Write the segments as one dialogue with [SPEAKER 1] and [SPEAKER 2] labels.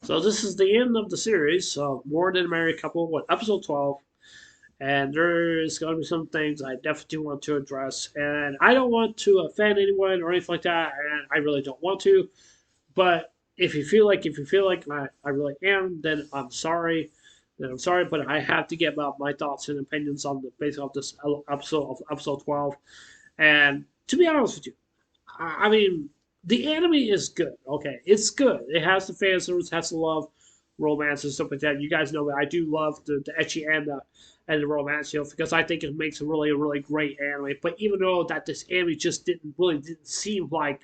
[SPEAKER 1] So this is the end of the series of More Than a Married Couple with episode 12. And there's going to be some things I definitely want to address. And I don't want to offend anyone or anything like that. And I really don't want to. But if you feel like I really am, then I'm sorry. Then I'm sorry, but I have to get my thoughts and opinions on the based off this episode 12. And to be honest with you, I mean, the anime is good. Okay, it's good. It has the fan service, has the love, romance, and stuff like that. You guys know that I do love the ecchi and the romance, because I think it makes a really great anime. But even though that this anime just didn't seem like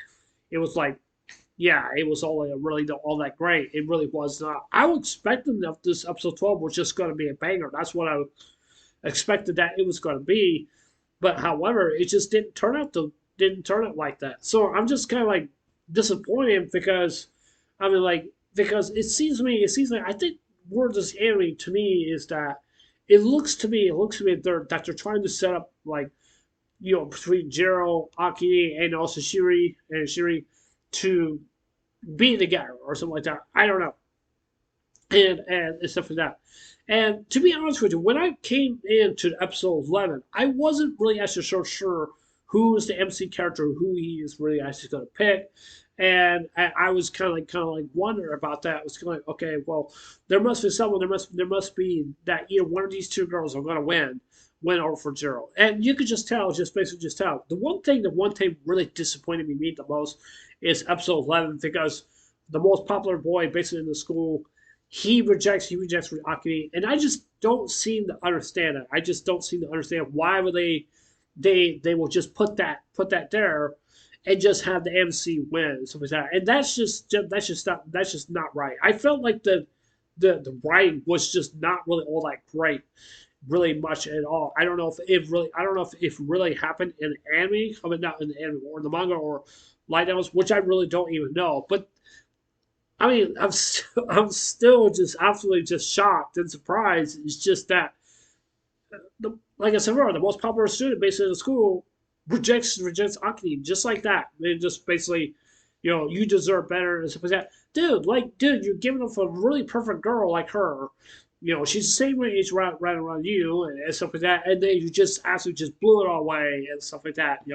[SPEAKER 1] it was like, yeah, it was all really all that great. It really was not. I was expecting that this episode 12 was just going to be a banger. That's what I expected that it was going to be. But however, it just didn't turn out like that. So I'm just kind of like disappointed because I mean because it seems like I think where this anime to me is that it looks to me that they're trying to set up like between Jiro, Aki, and also Shiri to be together or something like that. I don't know, and stuff like that. And to be honest with you, when I came into episode 11, I wasn't really actually so sure who was the MC character, who he is really actually going to pick. And I was kind of like wondering about that. I was kind of like, okay, well, there must be someone. There must be that either one of these two girls are going to win over for Zero. And you could just tell, just basically just tell. The one thing really disappointed me the most is episode 11 because the most popular boy basically in the school he rejects Akane, and I just don't seem to understand it. I just don't seem to understand why would they will just put that there and just have the MC win and stuff like that. And that's just not right. I felt like the writing was just not really all that great, really much at all. I don't know if it really happened in anime. I mean, not in the anime or in the manga or light novels, which I really don't even know. But I mean, I'm still just absolutely just shocked and surprised. It's just that, like I said earlier, the most popular student basically in the school rejects Akane just like that. They just basically, you deserve better and stuff like that. Dude, you're giving up a really perfect girl like her. She's the same age right around you and stuff like that, and then you just absolutely just blew it all away and stuff like that.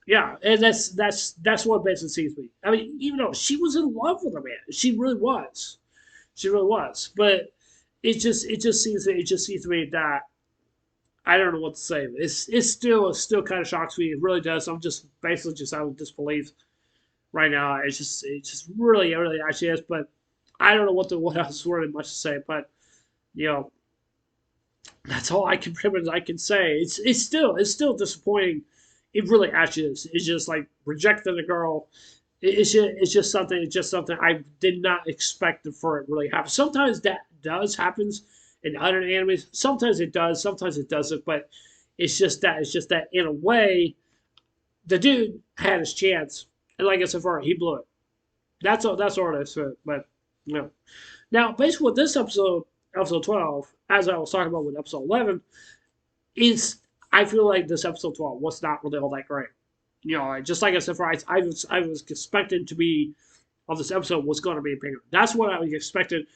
[SPEAKER 1] Yeah, and that's what basically sees me. I mean, even though she was in love with a man, she really was. But it just seems to me that I don't know what to say. It still kind of shocks me. It really does. I'm just basically just out of disbelief right now. It's just really actually is. But I don't know what else really much to say. But you know that's all I can pretty much I can say. It's still disappointing. It really actually is. It's just like rejecting a girl. It's just something I did not expect for it really happen. Sometimes that does happens in other animes. Sometimes it does. Sometimes it doesn't. But it's just that in a way, the dude had his chance, and like I said before, he blew it. That's all it is. But you know. Now, basically, with this episode 12, as I was talking about with episode 11, is I feel like this episode 12 was not really all that great. Just like I said, I was expecting to be of this episode was going to be a banger. That's what I expected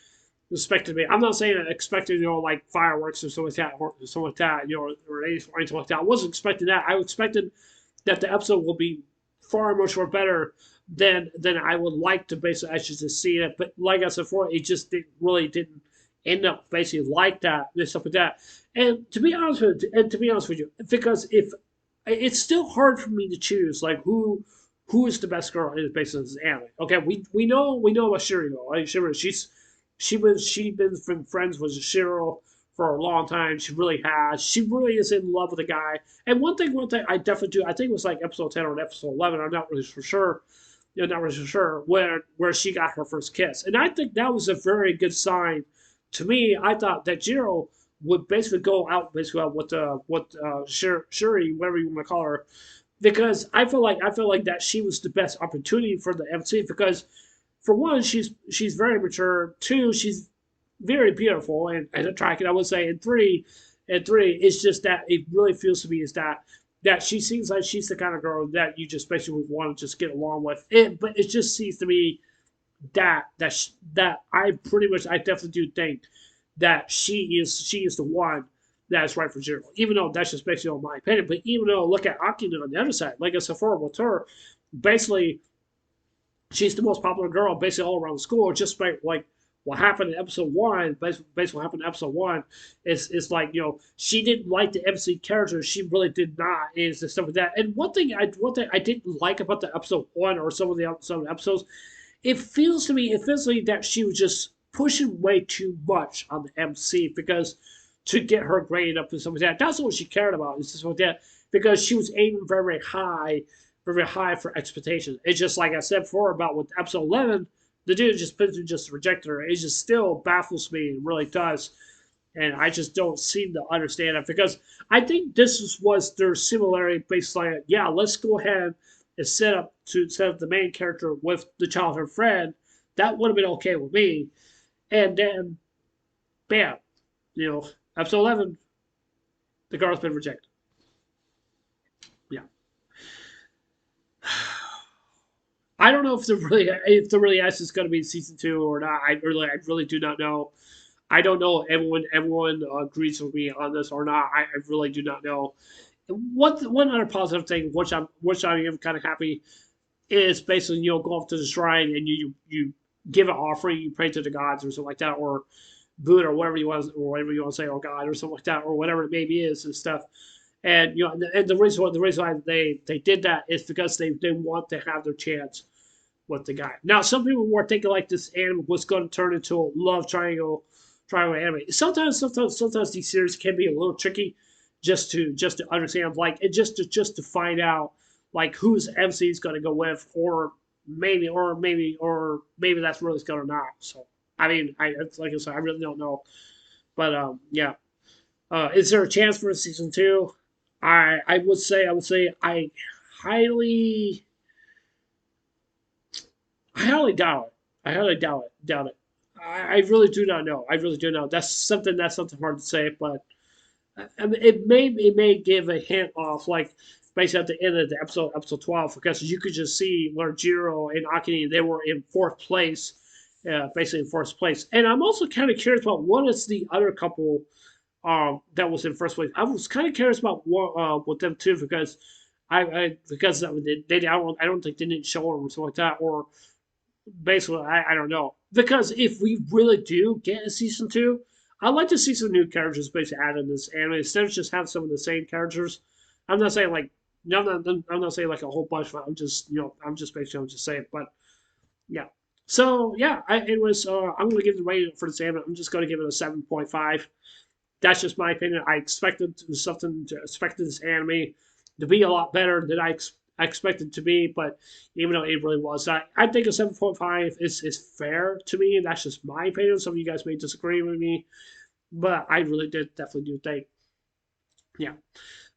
[SPEAKER 1] to be. I'm not saying I expected like fireworks or something like that or something like that or anything like that. I wasn't expecting that. I expected that the episode will be far much more better than I would like to basically actually just see it. But like I said before, it just didn't end up basically like that and stuff like that. And to be honest with you, because if it's still hard for me to choose like who is the best girl in based on this anime. Okay, we know about Shiriko. Right? She's been friends with Shiro for a long time. She really has. She really is in love with the guy. And one thing I definitely do. I think it was like episode 10 or episode 11. I'm not really for sure. Not really sure where she got her first kiss. And I think that was a very good sign. To me, I thought that Jiro would basically go out basically with Shuri, whatever you want to call her, because I feel like that she was the best opportunity for the MC because for one, she's very mature. Two, she's very beautiful and attractive, I would say. And three, it's just that it really feels to me is that she seems like she's the kind of girl that you just basically want to just get along with. But it just seems to me that I pretty much I definitely do think that she is the one that is right for Zero. Even though that's just basically my opinion, but even though look at Akina on the other side, like I said before with her, basically she's the most popular girl basically all around the school. Just by like what happened in episode one, basically what happened in episode one is like she didn't like the MC character. She really did not, is the stuff like that. And one thing I didn't like about the episode one or some of the episodes, it feels to me that she was just pushing way too much on the MC because to get her grade up and stuff like that. That's what she cared about. It's just like that because she was aiming very high for expectations. It's just like I said before about with episode 11, the dude just rejected her. It just still baffles me. It really does. And I just don't seem to understand it because I think was their similarity based on, yeah, let's go ahead and set up the main character with the childhood friend. That would have been okay with me. And then, bam, episode 11, the girl's been rejected. Yeah. I don't know if the really S is going to be season two or not. I really do not know. I don't know if everyone agrees with me on this or not. I really do not know. One other positive thing, which I am kind of happy, is basically go up to the shrine and you give an offering, you pray to the gods or something like that, or Buddha or whatever you want to say, or God or something like that, or whatever it maybe is and stuff. And the reason why they did that is because they want to have their chance with the guy. Now, some people were thinking like this anime was going to turn into a love triangle anime. Sometimes these series can be a little tricky, just to understand, like, and just to find out like who's MC is going to go with, or maybe that's really going or not. So I mean, like I said, I really don't know, but yeah. Is there a chance for a season two? I would say I highly I highly doubt it. I highly doubt it. I really do not know. I really do know. That's something hard to say, but I mean, it may give a hint off like basically at the end of the episode 12, because you could just see where Jiro and Akane, they were in fourth place, basically in fourth place. And I'm also kind of curious about what is the other couple that was in first place. I was kind of curious about what with them too, because because I don't think they didn't show them or something like that, or basically, I don't know. Because if we really do get a season two, I'd like to see some new characters basically added in this anime instead of just have some of the same characters. I'm not saying like no, I'm not saying like a whole bunch, but I'm just saying. But yeah. So yeah, I'm gonna give the rating for this anime. I'm just gonna give it a 7.5. That's just my opinion. I expected this anime to be a lot better than I expected to be, but even though it really was, I think a 7.5 is fair to me. And that's just my opinion. Some of you guys may disagree with me, but I really definitely do think, yeah.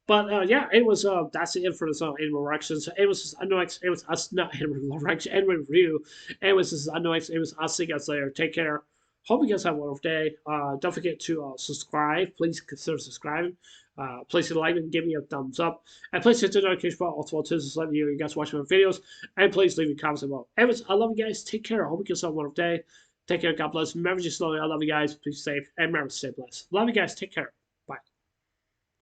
[SPEAKER 1] But yeah, it was that's it for this animal reactions. It was just, I know it was us, not animal reaction, animal review. It was just, I know it was us. See you guys later. Take care. Hope you guys have a wonderful day. Don't forget to subscribe. Please consider subscribing. Please hit a like and give me a thumbs up. And please hit the notification bell also to let me know you guys watching my videos. And please leave your comments below. Anyways, I love you guys. Take care. I hope you guys have a wonderful day. Take care. God bless. Remember, just slowly. I love you guys. Please stay safe. And remember, stay blessed. Love you guys. Take care.